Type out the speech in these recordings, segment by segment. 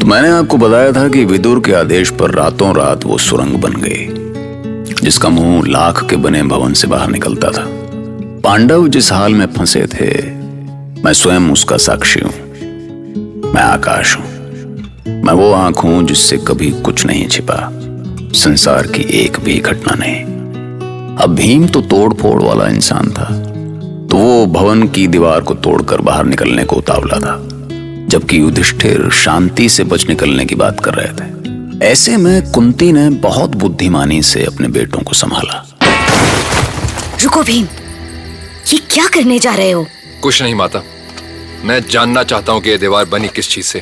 तो मैंने आपको बताया था कि विदुर के आदेश पर रातों रात वो सुरंग बन गई, जिसका मुंह लाख के बने भवन से बाहर निकलता था। पांडव जिस हाल में फंसे थे, मैं स्वयं उसका साक्षी हूं। मैं आकाश हूं, मैं वो आंख हूं जिससे कभी कुछ नहीं छिपा, संसार की एक भी घटना नहीं। अब भीम तो तोड़ फोड़ वाला इंसान था, तो वो भवन की दीवार को तोड़कर बाहर निकलने को उतावला था, जबकि युधिष्ठिर शांति से बच निकलने की बात कर रहे थे। ऐसे में कुंती ने बहुत बुद्धिमानी से अपने बेटों को संभाला। रुको भीम, ये क्या करने जा रहे हो? कुछ नहीं माता, मैं जानना चाहता हूँ कि ये दीवार बनी किस चीज से।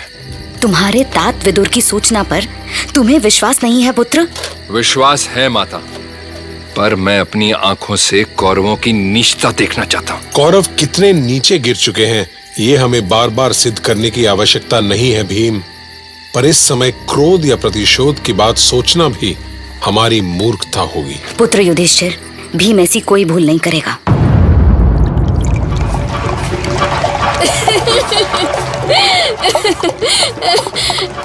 तुम्हारे तात विदुर की सूचना पर तुम्हें विश्वास नहीं है पुत्र? विश्वास है माता, पर मैं अपनी आंखों से कौरवों की नीचता देखना चाहता हूँ। कौरव कितने नीचे गिर चुके हैं, ये हमें बार बार सिद्ध करने की आवश्यकता नहीं है भीम। पर इस समय क्रोध या प्रतिशोध की बात सोचना भी हमारी मूर्खता होगी। पुत्र युधिष्ठिर, भीम ऐसी कोई भूल नहीं करेगा।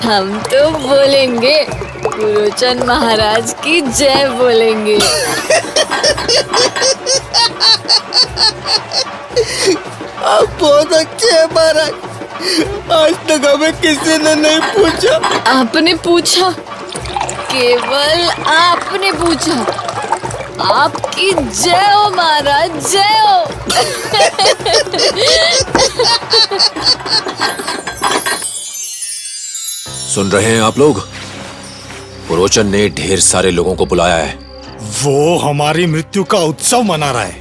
हम तो बोलेंगे, पुरोचन महाराज की जय बोलेंगे। आप बहुत अच्छे हैं महाराज, आज तक हमें किसी ने नहीं पूछा। आपने पूछा, केवल आपने पूछा। आपकी जय हो महाराज, जय हो। सुन रहे हैं आप लोग? पुरोचन ने ढेर सारे लोगों को बुलाया है। वो हमारी मृत्यु का उत्सव मना रहा है।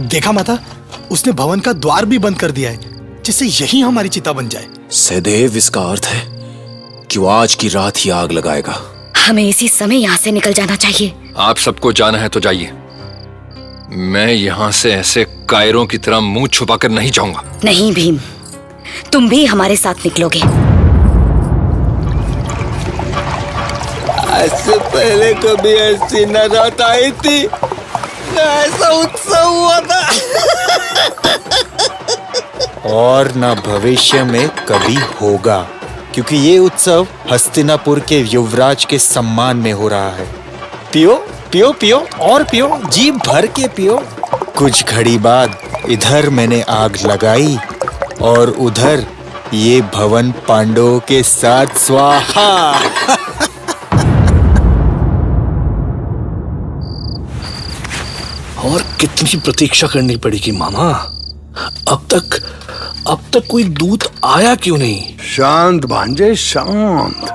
देखा माता, उसने भवन का द्वार भी बंद कर दिया है, जिससे यही हमारी चिता बन जाए। सहदेव, इसका अर्थ है कि वो आज की रात ही आग लगाएगा। हमें इसी समय यहाँ से निकल जाना चाहिए। आप सबको जाना है तो जाइए, मैं यहाँ से ऐसे कायरों की तरह मुंह छुपाकर नहीं जाऊंगा। नहीं भीम, तुम भी हमारे साथ निकलोगे। आज से पहले कभी ऐसी न रात आई थी, न ऐसा उत्सव हुआ था। और न भविष्य में कभी होगा, क्योंकि ये उत्सव हस्तिनापुर के युवराज के सम्मान में हो रहा है। पियो पियो पियो और पियो, जी भर के पियो। कुछ घड़ी बाद इधर मैंने आग लगाई और उधर ये भवन पांडवों के साथ स्वाहा। और कितनी प्रतीक्षा करनी पड़ेगी मामा? अब तक कोई दूत आया क्यों नहीं? शांत भांजे, शांत।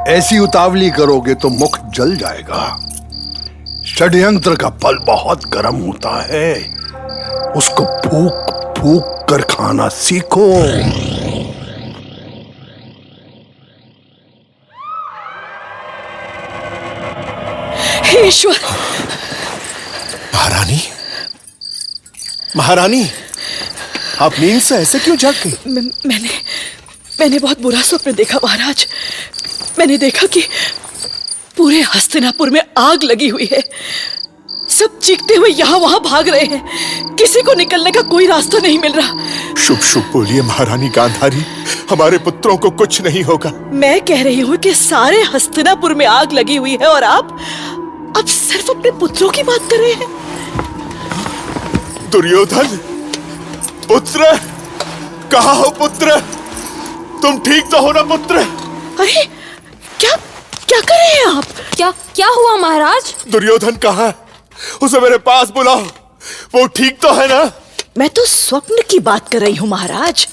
ऐसी उतावली करोगे तो मुख जल जाएगा। षड्यंत्र का फल बहुत गर्म होता है, उसको फूक फूक कर खाना सीखो। हे ईश्वर! महारानी, महारानी, आप नींद से ऐसे क्यों जाग गई? मैंने बहुत बुरा स्वप्न देखा महाराज। मैंने देखा कि पूरे हस्तिनापुर में आग लगी हुई है। सब चीखते हुए यहाँ वहाँ भाग रहे हैं। किसी को निकलने का कोई रास्ता नहीं मिल रहा। शुभ शुभ बोलिए महारानी गांधारी, हमारे पुत्रों को कुछ नहीं होगा। मैं कह रही हूँ कि सारे हस्तिनापुर में आग लगी हुई है और आप सिर्फ अपने पुत्रों की बात कर रहे हैं। दुर्योधन, पुत्र, कहाँ हो पुत्र? तुम ठीक तो हो ना पुत्र? अरे क्या कर रहे हैं आप? क्या हुआ महाराज? दुर्योधन कहाँ है? उसे मेरे पास बुलाओ, वो ठीक तो है ना? मैं तो स्वप्न की बात कर रही हूँ महाराज।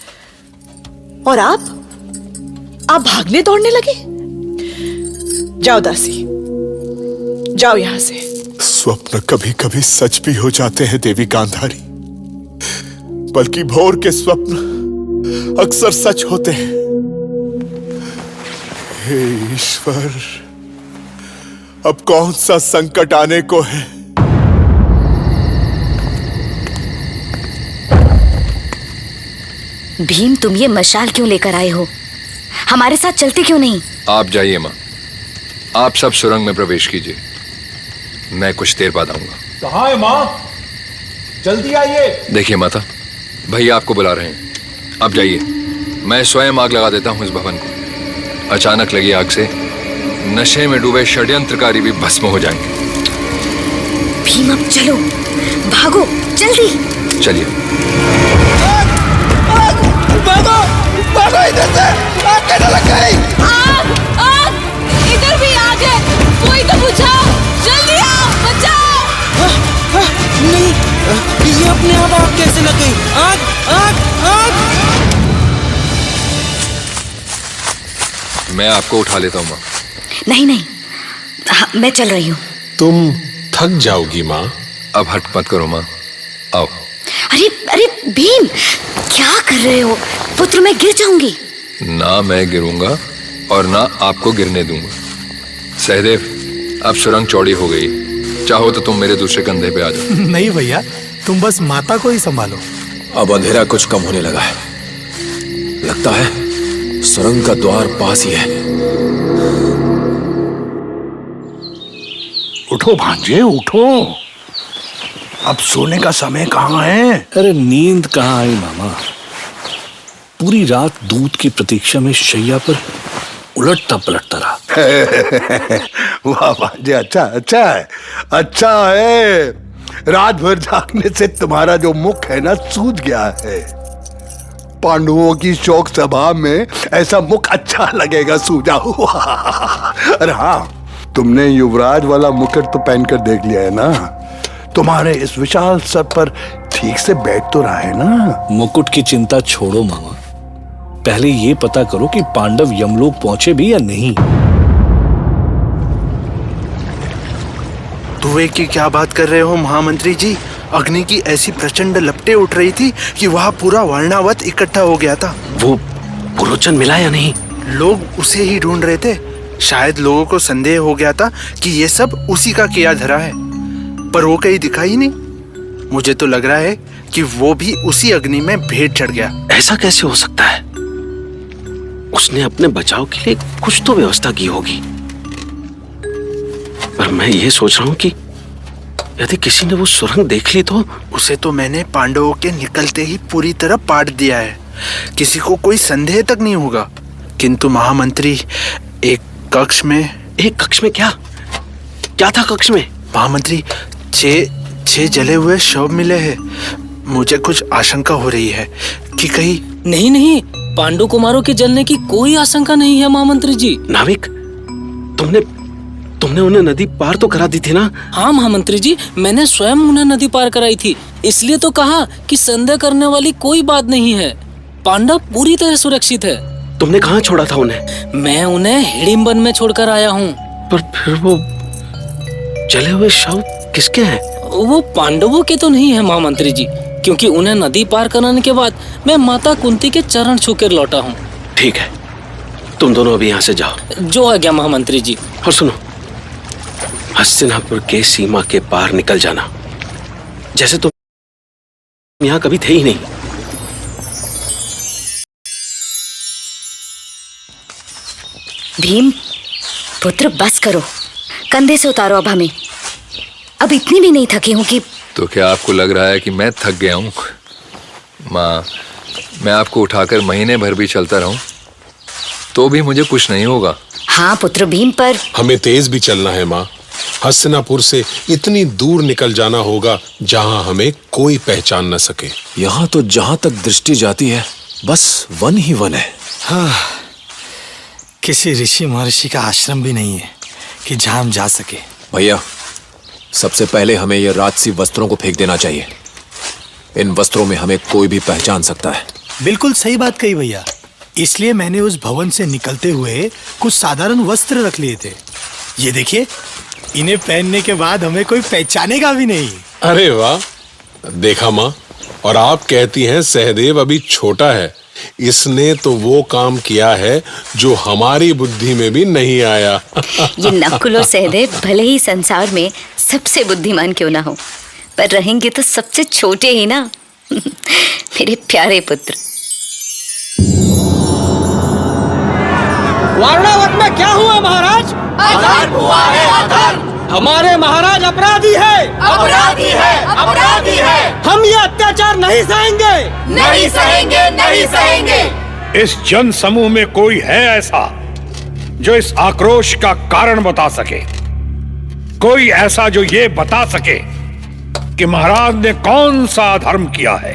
और आप भागने दौड़ने लगे? जाओ दासी, जाओ यहाँ से। स्वप्न कभी कभी सच भी हो जाते हैं देवी गांधारी, बल्कि भोर के स्वप्न अक्सर सच होते हैं। हे ईश्वर, अब कौन सा संकट आने को है? भीम, तुम ये मशाल क्यों लेकर आए हो? हमारे साथ चलते क्यों नहीं? आप जाइए माँ, आप सब सुरंग में प्रवेश कीजिए, मैं कुछ देर बाद आऊंगा। कहाँ है माँ? जल्दी आइए। देखिए माता, भैया आपको बुला रहे हैं, आप जाइए। मैं स्वयं आग लगा देता हूं इस भवन को। अचानक लगी आग से नशे में डूबे षड्यंत्रकारी भी भस्म हो जाएंगे। भीम अब चलो, भागो जल्दी। चलिए। भागो भागो इधर से, आग कैसे लग गई? आग आग, इधर भी आग है, कोई तो बुझाओ, जल्दी आओ, बचाओ। नहीं, ये अपने आप आग कैसे लग गई? आग आग आग। मैं आपको उठा लेता हूँ माँ। नहीं नहीं, हाँ, मैं चल रही हूँ। तुम थक जाओगी माँ। अब हट मत करो माँ, आओ। अरे अरे भीम, क्या कर रहे हो पुत्र? मैं गिर जाऊंगी। ना मैं गिरूंगा और ना आपको गिरने दूंगा। सहदेव, अब सुरंग चौड़ी हो गई, चाहो तो तुम मेरे दूसरे कंधे पे आ जाओ। नहीं भैया, तुम बस माता को ही संभालो। अब अंधेरा कुछ कम होने लगा है। लगता है सुरंग का द्वार पास ही है। उठो भांजे उठो, अब सोने का समय कहाँ है? अरे नींद कहाँ आई मामा, पूरी रात दूध की प्रतीक्षा में शैया पर उलटता पलटता रहा। वाह भांजे, अच्छा अच्छा है, अच्छा है। रात भर जागने से तुम्हारा जो मुख है ना सूज गया है। पांडवों की शोक सभा में ऐसा मुख अच्छा लगेगा सूजा हुआ। अरे हाँ, तुमने युवराज वाला मुकुट तो पहन कर देख लिया है ना? तुम्हारे इस विशाल सर पर ठीक से बैठ तो रहा है ना? मुकुट की चिंता छोड़ो मामा, पहले ये पता करो कि पांडव यमलोक पहुंचे भी या नहीं। धुएं की क्या बात कर रहे हो महामंत्री जी? अग्नि की ऐसी प्रचंड लपटें उठ रही थी कि वहाँ पूरा वर्णावत इकट्ठा हो गया था। वो पुरोचन मिला या नहीं? लोग उसे ही ढूंढ रहे थे। शायद लोगों को संदेह हो गया था कि ये सब उसी का किया धरा है, पर वो कहीं दिखा ही नहीं। मुझे तो लग रहा है कि वो भी उसी अग्नि में भेंट चढ़ गया। ऐसा कैसे हो सकता है? उसने अपने बचाव के लिए कुछ तो व्यवस्था की होगी, पर मैं ये सोच रहा हूँ कि यदि किसी ने वो सुरंग देख ली तो। उसे तो मैंने पांडवों के निकलते ही पूरी तरह पाट दिया है, किसी को कोई संदेह तक नहीं होगा। किंतु महामंत्री, एक कक्ष में क्या क्या था कक्ष में? महामंत्री, छह जले हुए शव मिले हैं। मुझे कुछ आशंका हो रही है कि कहीं। नहीं, पांडु कुमारों के जलने की कोई आशंका नहीं है महामंत्री जी। नाविक, तुमने उन्हें नदी पार तो करा दी थी ना? हाँ महामंत्री जी, मैंने स्वयं उन्हें नदी पार कराई थी, इसलिए तो कहा कि संदेह करने वाली कोई बात नहीं है। पांडव पूरी तरह सुरक्षित है। तुमने कहाँ छोड़ा था उन्हें? मैं उन्हें हिडिंबन में छोड़कर आया हूँ। पर फिर वो जले हुए शव किसके हैं? वो पांडवों के तो नहीं है महामंत्री जी, क्योंकि उन्हें नदी पार कराने के बाद मैं माता कुंती के चरण छूकर लौटा हूँ। ठीक है, तुम दोनों अभी यहाँ से जाओ। जो आ गया महामंत्री जी। और सुनो, हस्तिनापुर के सीमा के पार निकल जाना, जैसे तुम यहाँ कभी थे ही नहीं। भीम पुत्र, बस करो, कंधे से उतारो अब हमें। अब इतनी भी नहीं थकी हूँ कि। तो क्या आपको लग रहा है कि मैं थक गया हूँ? माँ, मैं आपको उठाकर महीने भर भी चलता रहूं तो भी मुझे कुछ नहीं होगा। हाँ पुत्र भीम, पर हमें तेज भी चलना है माँ। हस्तिनापुर से इतनी दूर निकल जाना होगा जहाँ हमें कोई पहचान न सके। यहाँ तो जहाँ तक दृष्टि जाती है बस वन ही वन है। हाँ, किसी ऋषि महर्षि का आश्रम भी नहीं है कि जहाँ हम जा सके। भैया, सबसे पहले हमें ये राजसी वस्त्रों को फेंक देना चाहिए। इन वस्त्रों में हमें कोई भी पहचान सकता है। बिल्कुल सही बात कही भैया, इसलिए मैंने उस भवन से निकलते हुए कुछ साधारण वस्त्र रख लिए थे। ये देखिए, इन्हें पहनने के बाद हमें कोई पहचानेगा भी नहीं। अरे वाह, देखा माँ, और आप कहती हैं सहदेव अभी छोटा है। इसने तो वो काम किया है जो हमारी बुद्धि में भी नहीं आया। ये नकुल और सहदेव भले ही संसार में सबसे बुद्धिमान क्यों ना हो, पर रहेंगे तो सबसे छोटे ही ना। मेरे प्यारे पुत्र। वारणावत में क्या हुआ महाराज? अधर्म हुआ है, अधर्म। हमारे महाराज अपराधी है, अपराधी है, अपराधी है। हम ये अत्याचार नहीं सहेंगे, नहीं सहेंगे, नहीं सहेंगे। इस जन समूह में कोई है ऐसा जो इस आक्रोश का कारण बता सके? कोई ऐसा जो ये बता सके कि महाराज ने कौन सा अधर्म किया है,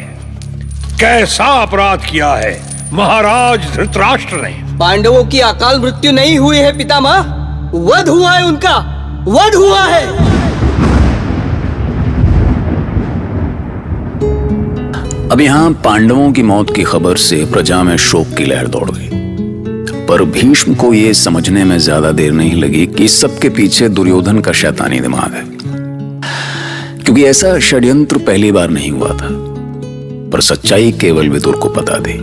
कैसा अपराध किया है महाराज धृतराष्ट्र ने? पांडवों की अकाल मृत्यु नहीं हुई है पितामह, वध हुआ है उनका, वध हुआ है। अब यहां पांडवों की मौत की खबर से प्रजा में शोक की लहर दौड़ गई, पर भीष्म को यह समझने में ज्यादा देर नहीं लगी कि इस सबके पीछे दुर्योधन का शैतानी दिमाग है, क्योंकि ऐसा षड्यंत्र पहली बार नहीं हुआ था। पर सच्चाई केवल विदुर को पता थी,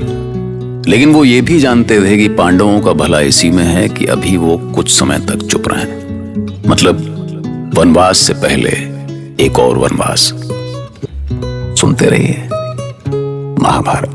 लेकिन वो ये भी जानते थे कि पांडवों का भला इसी में है कि अभी वो कुछ समय तक चुप रहें। मतलब वनवास से पहले एक और वनवास। सुनते रहिए महाभारत।